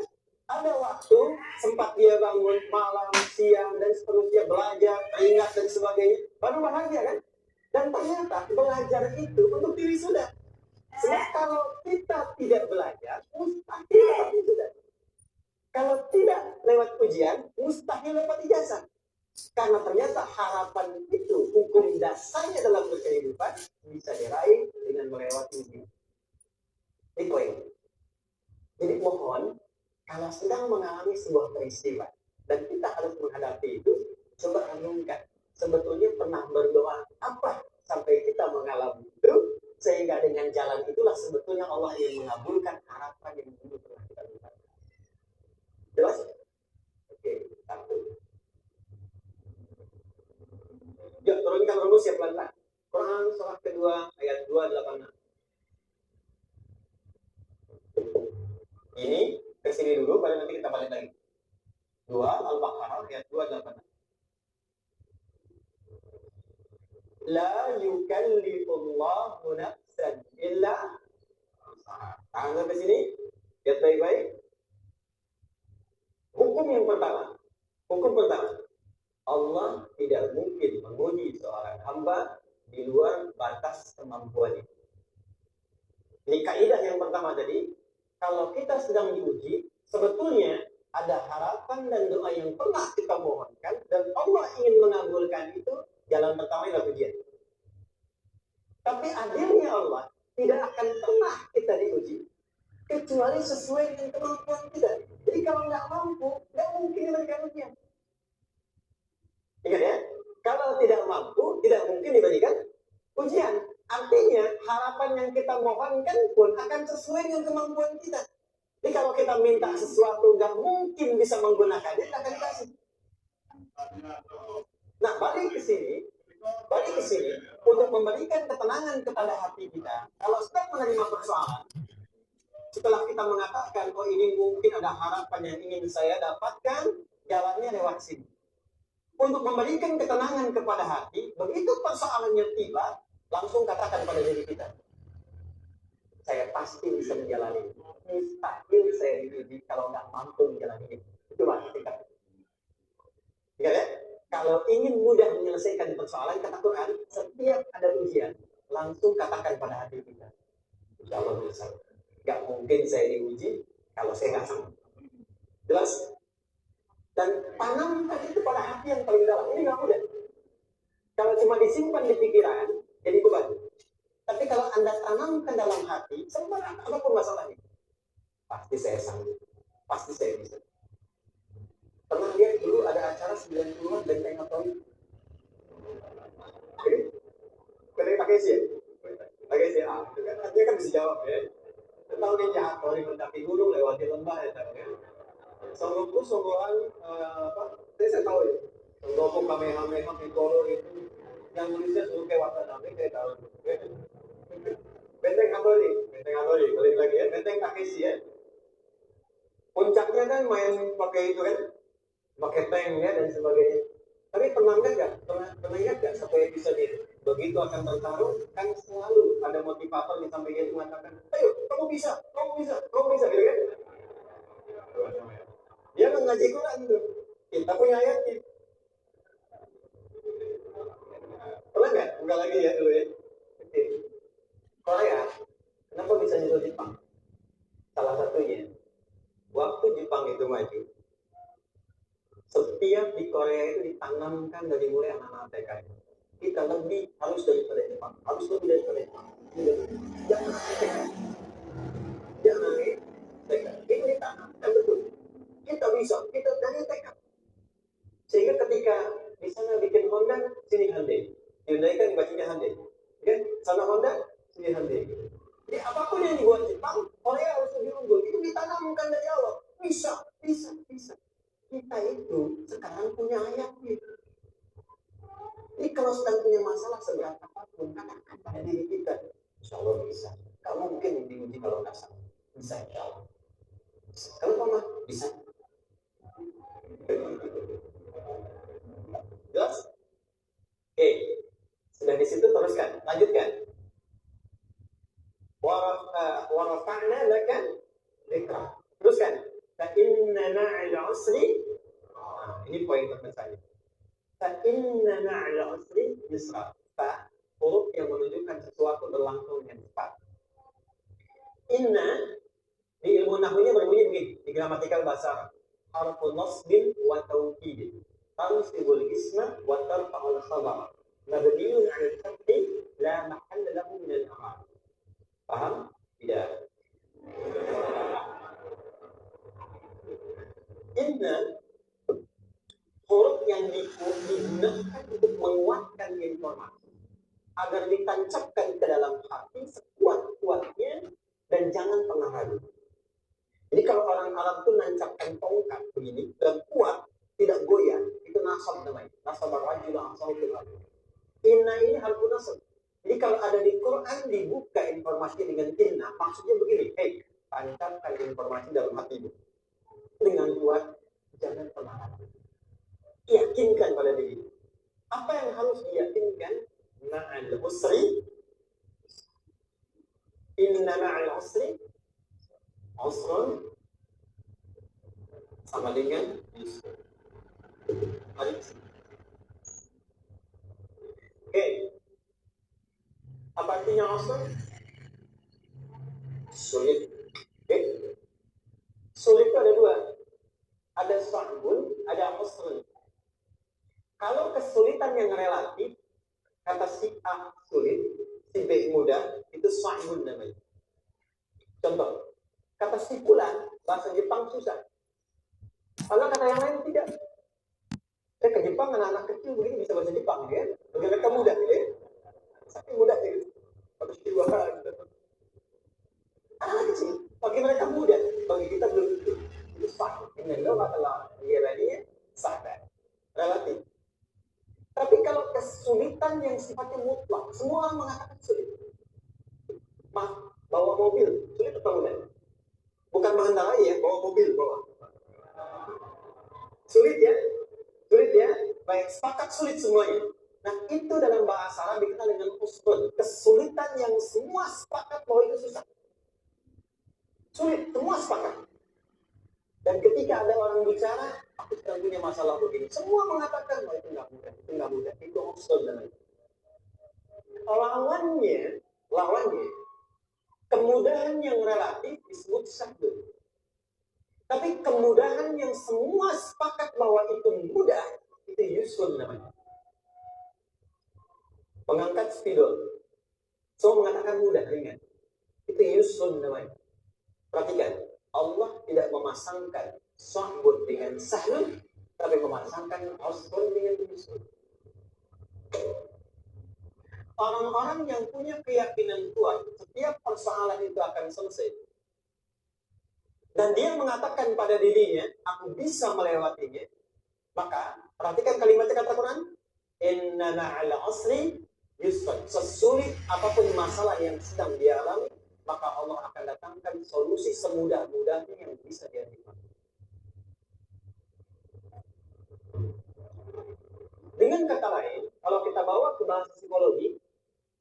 S1: Ada waktu sempat dia bangun malam, siang, dan seterusnya belajar, ingat dan sebagainya, baru bahagia kan? Dan ternyata belajar itu untuk diri sudah. Sebab kalau kita tidak belajar, mustahil dapat wisuda. Kalau tidak lewat ujian, mustahil dapat ijazah. Karena ternyata harapan itu, hukum dasarnya dalam berkehidupan, bisa diraih dengan melewati ujian. Ini poin. Jadi mohon, kalau sedang mengalami sebuah peristiwa, dan kita harus menghadapi itu, coba renungkan. Sebetulnya pernah berdoa apa sampai kita mengalami itu, sehingga dengan jalan itulah sebetulnya Allah ingin mengabulkan harapan yang dulu pernah kita lakukan. Jelas? Oke, satu. Ya, turunkan rumus ya pelan-pelan. Quran surah kedua ayat 286. Ini ke sini dulu, baru nanti kita balik lagi. 2 Al-Baqarah ayat 286. La yukallifullahu nafsan illa usaha. Tangan ke sini, lihat baik-baik. Hukum yang pertama, Allah tidak mungkin menguji seorang hamba di luar batas kemampuannya. Ini kaidah yang pertama tadi. Kalau kita sedang diuji, sebetulnya ada harapan dan doa yang pernah kita mohonkan, dan Allah ingin mengabulkan itu. Jalan pertama adalah ujian. Tapi adilnya Allah tidak akan pernah kita diuji kecuali sesuai dengan kemampuan kita. Jadi kalau nggak mampu, nggak mungkin diberikan ujian. Ingat ya, kalau tidak mampu, tidak mungkin diberikan ujian. Artinya harapan yang kita mohonkan pun akan sesuai dengan kemampuan kita. Jadi kalau kita minta sesuatu nggak mungkin bisa menggunakannya, kita akan kasih. Nah, balik ke sini untuk memberikan ketenangan kepada hati kita. Kalau sedang menerima persoalan, setelah kita mengatakan, oh ini mungkin ada harapan yang ingin saya dapatkan, jalannya lewat sini. Untuk memberikan ketenangan kepada hati, begitu persoalannya tiba, langsung katakan pada diri kita, saya pasti bisa menjalani. Mustahil saya diuji kalau nggak mampu menjalani. Itu maksudnya. Ya, kalau ingin mudah menyelesaikan persoalan, kata Quran, setiap ada ujian, langsung katakan pada hati kita, insya Allah bisa. Gak mungkin saya diuji kalau saya nggak sanggup. Jelas? Dan tanamkan itu pada hati yang paling dalam. Ini nggak mudah. Kalau cuma disimpan di pikiran, jadi beban. Tapi kalau Anda tanamkan dalam hati, sebenarnya apapun masalahnya, pasti saya sanggup. Pasti saya bisa. Pernah lihat dulu ada acara 90-an Benteng Atomi? Benteng pakai sih ya? Pakai sih, itu kan artinya kan bisa jawab ya. Tahu Ninja Hattori mendaki gunung lewati lembah ya tahu ya. Songgoku songgoan apa? Saya tahu ya. Songgoku Kamehameha Piccolo itu yang nulisnya Suke Watanabe saya tahu. Benteng Hattori, balik lagi ya. Benteng Takeshi ya. Puncaknya kan main pakai itu kan, pakai tank ya dan sebagainya. Tapi pernah ingat nggak satu episode itu? Begitu akan bertarung, kan selalu ada motivator di sampingnya yang mengatakan, ayo, kamu bisa, gitu kan? Dia mengaji Quran tuh. Kita punya ayatnya. Pernah nggak? Buka lagi ya dulu ya. Oke. Korea, kenapa bisa nyusul Jepang? Salah satunya, waktu Jepang itu maju, setiap di Korea itu ditanamkan dari mulai anak-anak TK. Kita lebih harus daripada Jepang, harus lebih daripada Jepang. Jangan TK. Itu ditanamkan betul. Kita bisa, kita dari TK. Sehingga ketika di sana bikin Honda, sini Hyundai. Hyundai kan dibacanya Hyundai. Kan? Sana Honda, sini Hyundai. Jadi apapun yang dibuat Jepang, Korea harus lebih unggul. Itu ditanamkan dari awal. Bisa. Kita itu sekarang punya ayatnya. Jadi kalau sedang punya masalah seberat apapun, katakan pada diri kita, insya Allah bisa. Kamu mungkin diuji kalau nggak salah. Bisa insya Allah. Kalau mama bisa. Jelas? Oke. Sudah di situ teruskan. Lanjutkan. Warafa'na laka dzikra. Teruskan. Fa inna ma'al usri. Ini poin terbesar. Fa inna ma'al usri yusra. Fa huruf yang menunjukkan sesuatu berlangsung yang cepat. Inna di ilmu nahwunya berbunyi begini, di gramatikal bahasa Arab. Harfun nasbin wa tawkid. Tansibul isma wa tarfa'ul khabar. Mabniun 'ala al-fathi la mahalla lahu min al-i'rab. Paham? Tidak. Inna huruf yang digunakan untuk menguatkan informasi agar ditancapkan ke dalam hati sekuat-kuatnya dan jangan pernah ragu. Jadi kalau orang Arab itu nancapkan tongkat begini dan kuat, tidak goyah, itu nasab namanya. Nasab ar-rajul asawul rajul. Inna ini harfun nasab. Jadi kalau ada di Quran dibuka informasi dengan inna, maksudnya begini, tancapkan informasi dalam hatimu dengan kuat, jangan pernah ragu. Yakinkan pada diri. Apa yang harus diyakinkan? Ma'al usri, inna ma'al usri usrun sama dengan yusr. Oke. Apa artinya usrun? Sulit. Oke. Sulit itu ada dua. Ada sa'bun, ada usrun. Kalau kesulitan yang relatif, kata si A sulit, si B mudah, itu sa'bun namanya. Contoh, kata si fulan, bahasa Jepang susah. Kalau kata yang lain tidak. Saya ke Jepang, anak-anak kecil begini bisa bahasa Jepang, ya. Bagi mereka mudah, ya. Saking mudah, ya. Harus diwahan. Anak kecil, bagi mereka mudah, bagi kita belum itu. Itu sah. Ini adalah masalah dia sadar. Relatif. Tapi kalau kesulitan yang sifatnya mutlak, semua orang mengatakan sulit. Bawa mobil, sulit atau mudah? Bukan mengendarai ya, bawa mobil, bawa. Sulit ya? Sulit ya? Baik, sepakat sulit semuanya. Nah, itu dalam bahasa Arab dikenal dengan usrun. Kesulitan yang semua sepakat bahwa itu susah. Sulit, semua sepakat. Dan ketika ada orang bicara, aku sedang punya masalah begini. Semua mengatakan, itu nggak mudah, itu nggak mudah. Itu usrun namanya. Lawannya, kemudahan yang relatif disebut sahbun. Tapi kemudahan yang semua sepakat bahwa itu mudah, itu yusrun namanya. Mengangkat spidol. Semua mengatakan mudah, ringan. Itu yusrun namanya. Perhatikan, Allah tidak memasangkan sahbun dengan sahlun, tapi memasangkan usrun dengan yusrun. Orang-orang yang punya keyakinan kuat, setiap persoalan itu akan selesai. Dan dia mengatakan pada dirinya, aku bisa melewatinya. Maka, perhatikan kalimat kata Quran. Inna ma'al usri yusra. Sesulit apapun masalah yang sedang dia alami, maka Allah akan datangkan solusi semudah-mudahnya yang bisa dia nikmati. Dengan kata lain, kalau kita bawa ke bahasa psikologi,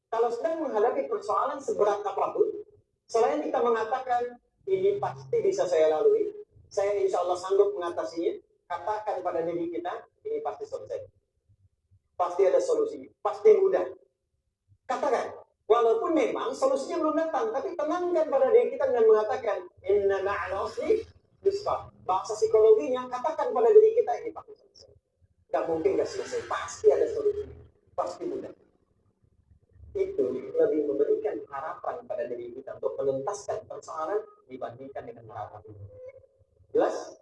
S1: kalau sedang menghadapi persoalan seberat apapun, selain kita mengatakan, ini pasti bisa saya lalui, saya insya Allah sanggup mengatasinya, katakan pada diri kita, ini pasti selesai. Pasti ada solusinya, pasti mudah. Katakan, walaupun memang solusinya belum datang, tapi tenangkan pada diri kita dengan mengatakan, inna ma'al usri yusra. Bahasa psikologinya, katakan pada diri kita, ini pasti selesai. Gak mungkin gak selesai, pasti ada solusinya, pasti mudah. Itu lebih memberikan harapan pada diri kita untuk menuntaskan persoalan dibandingkan dengan harapan itu. Jelas?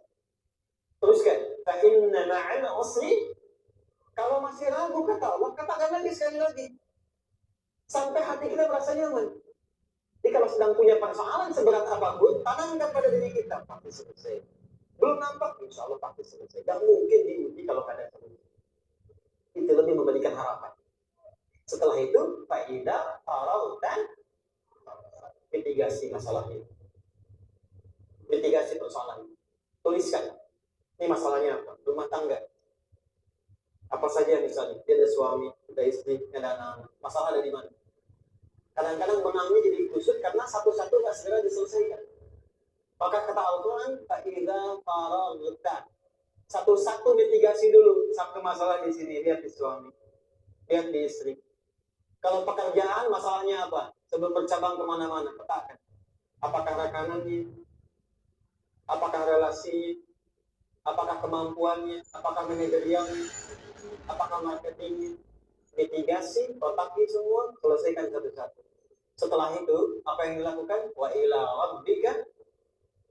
S1: Teruskan. Fa inna ma'al usri. Kalau masih ragu kata Allah, katakan lagi sekali lagi. Sampai hati kita merasa nyaman. Jadi kalau sedang punya persoalan seberat apapun, tanamkan pada diri kita, pasti selesai. Belum nampak, insya Allah pasti selesai. Gak mungkin diuji kalau ada solusi. itu lebih memberikan harapan. Setelah itu, faida farautan mitigasi masalah ini. Mitigasi persoalan. Tuliskan. Ini masalahnya apa? Rumah tangga. Apa saja misalnya, dia ada suami, ada istri, ada anak-anak. Masalah ada di mana? Kadang-kadang benangnya jadi kusut karena satu-satu nggak segera diselesaikan. Maka kata Al-Quran, faida farautan. Satu-satu mitigasi dulu. Satu masalah di sini, lihat di suami, lihat di istri. Kalau pekerjaan, masalahnya apa? Sebelum bercabang kemana-mana, petakan. Apakah rekanannya? Apakah relasi? Apakah kemampuannya? Apakah manajerialnya? Apakah marketingnya? Mitigasi, kotaki semua, selesaikan satu-satu. Setelah itu, apa yang dilakukan? Wa ila rabbika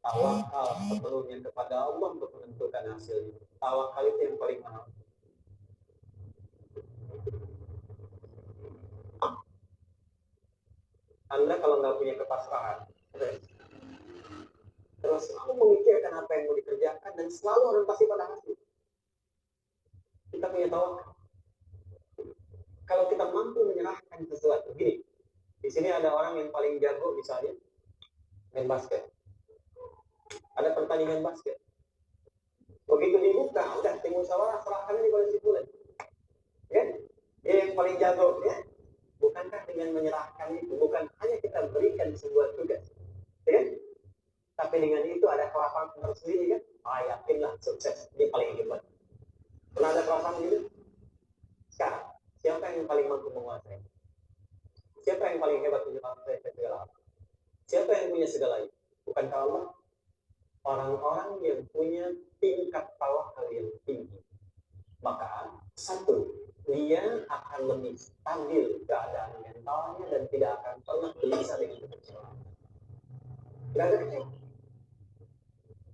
S1: tawakal, sepenuhnya kepada Allah untuk menentukan hasilnya. Tawakal itu yang paling mahal. Anda kalau nggak punya kepasrahan, terus selalu memikirkan apa yang mau dikerjakan dan selalu orientasi pada hasil. Kita punya tawakal. Kalau kita mampu menyerahkan sesuatu, gini, di sini ada orang yang paling jago misalnya main basket. Ada pertandingan basket. Begitu dibuka, udah tim musyawarah serahkan ini pada si Fulan. Ya, dia yang paling jago, ya. Bukankah dengan menyerahkan itu, bukan hanya kita berikan sebuah tugas, ya? Tapi dengan itu ada perasaan tersendiri, kan? Yakinlah sukses, ini paling hebat. Pernah ada perasaan gitu? Sekarang, siapa yang paling mampu menguasai? Siapa yang paling hebat menguasai segala hal? Siapa yang punya segalanya? Bukankah Allah? Orang-orang yang punya tingkat tawakal yang tinggi. Maka, satu, dia akan lebih stabil keadaan mentalnya dan tidak akan pernah gelisah dengan kekecewaan. Tidak ada kecewa.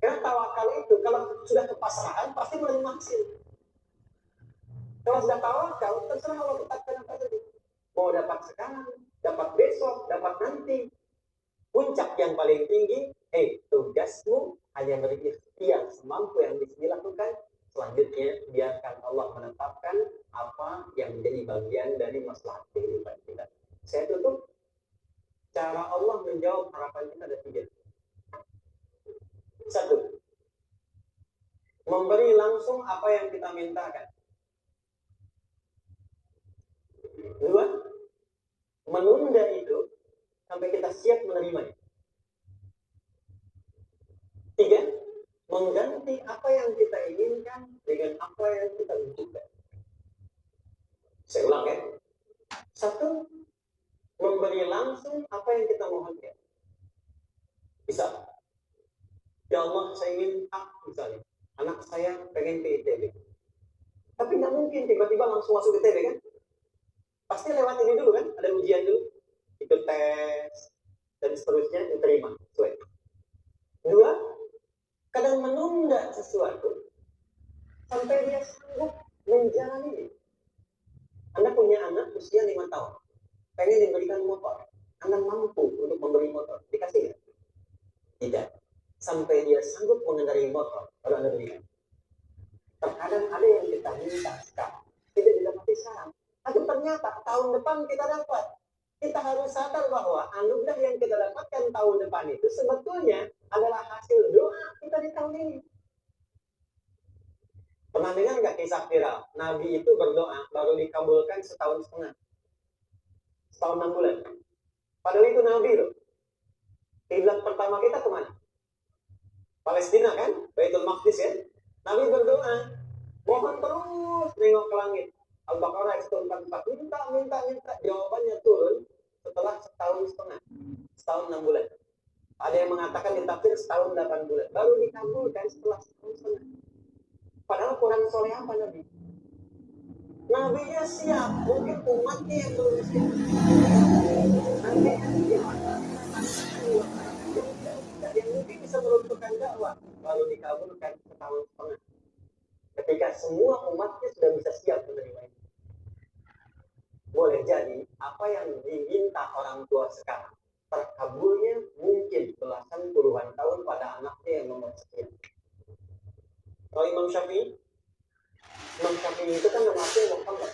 S1: Karena tawakal itu, kalau sudah kepasrahan, pasti menerima hasil. Kalau sudah tawakal, terserah Allah tetapkan apa saja. Mau dapat sekarang, dapat besok, dapat nanti. Puncak yang paling tinggi, tugasmu hanya berikhtiar semampu yang bisa dilakukan. Selanjutnya, biarkan Allah menetapkan apa yang menjadi bagian dari masalah kehidupan kita. Saya tutup. Cara Allah menjawab harapan kita ada 3. 1. Memberi langsung apa yang kita mintakan. 2. Menunda itu sampai kita siap menerimanya. 3. Mengganti apa yang kita inginkan dengan apa yang kita butuhkan. Saya ulang ya. 1. Memberi langsung apa yang kita mohonkan. Bisa. Ya Allah, saya ingin misalnya. Anak saya pengen ke ITB. Tapi nggak mungkin tiba-tiba langsung masuk ITB kan? Pasti lewat ini dulu kan? Ada ujian dulu. Ikut tes. Dan seterusnya diterima. 2. Kadang menunda sesuatu sampai dia sanggup menjalani. Anda punya anak usia 5 tahun. Pengen diberikan motor. Anda mampu untuk membeli motor. Dikasih nggak? Tidak. Sampai dia sanggup mengendarai motor. Kalau Anda berikan. Terkadang ada yang kita minta sekarang. Tidak didapati sekarang. Tapi ternyata tahun depan kita dapat. Kita harus sadar bahwa anugerah yang kita dapatkan tahun depan itu sebetulnya adalah hasil doa kita di tahun ini. Pernah dengar nggak kisah viral? Nabi itu berdoa baru dikabulkan setahun setengah. Setahun 6 bulan. Padahal itu Nabi loh. Kiblat pertama kita kemana? Palestina kan? Baitul Maqdis ya? Nabi berdoa. Mohon terus nengok ke langit. Al-Baqarah ayat 144. Minta. Jawabannya turun setelah setahun setengah. Setahun 6 bulan. Ada yang mengatakan di tafsir setahun 8 bulan. Baru dikabulkan setelah setahun setengah. Padahal kurang soleh apa Nabi? Nabinya siap. Mungkin umatnya yang belum siap. Nabinya siap. Yang mungkin bisa meruntuhkan dakwah. Baru dikabulkan setahun setengah. Ketika semua umatnya sudah bisa siap menerima itu. Boleh jadi apa yang diminta orang tua sekarang terkabulnya mungkin belasan puluhan tahun pada anaknya yang nomor sekian. Kalau Imam Syafi'i Imam Syafi'i itu kan namanya Muhammad.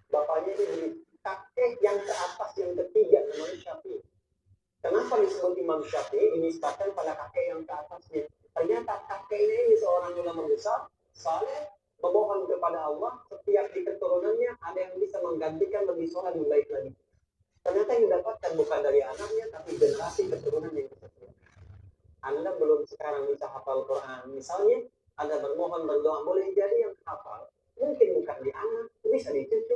S1: Bapaknya ini kakek yang ke atas yang ketiga namanya Syafi'i. Kenapa disebut Imam Syafi'i? Dinisbahkan pada kakek yang ke atasnya. Ternyata kakeknya ini seorang ulama besar, saleh, memohon kepada Allah. Setiap di keturunannya ada yang bisa menggantikan lebih soleh lebih baik lagi. Ternyata yang didapatkan bukan dari anaknya, tapi generasi keturunan yang seterusnya. Anda belum sekarang bisa hafal Quran. Misalnya, Anda bermohon berdoa, boleh jadi yang hafal. Mungkin bukan di anak, bisa di cucu,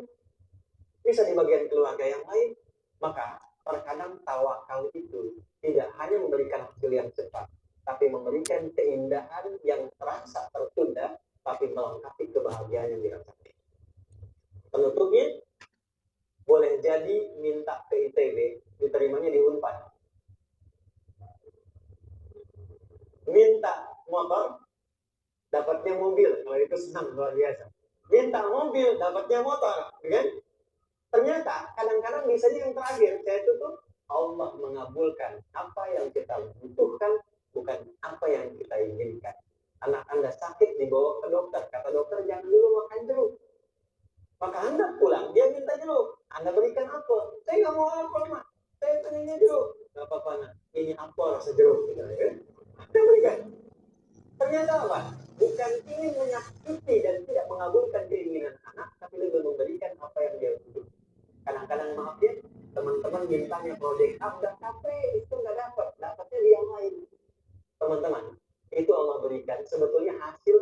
S1: bisa di bagian keluarga yang lain. Maka terkadang tawakal itu tidak hanya memberikan hasil yang cepat, tapi memberikan keindahan yang terasa tertunda, tapi melengkapi kebahagiaan yang dirasakan. Penutupnya, boleh jadi minta ke ITB, diterimanya di Unpad. Minta motor, dapatnya mobil. Kalau itu senang luar biasa. Minta mobil, dapatnya motor, kan? Ternyata kadang-kadang misalnya yang terakhir, saya tutup, Allah mengabulkan apa yang kita butuhkan, bukan apa yang kita inginkan. Anak Anda sakit dibawa ke dokter, kata dokter jangan dulu makan jeruk. Maka Anda pulang, dia minta jeruk. Anda berikan apel. Saya nggak mau apel, Mak. Saya pengennya jeruk. Nggak apa-apa, nak. Ini apel rasa jeruk. Gitu, ya. Anda berikan. Ternyata apa? Bukan ingin menyakiti dan tidak mengabulkan keinginan anak, tapi lebih memberikan apa yang dia butuh. Kadang-kadang maaf ya, teman-teman mintanya proyek A udah capek, itu nggak dapat, dapatnya di yang lain. Teman-teman, itu Allah berikan. Sebetulnya hasil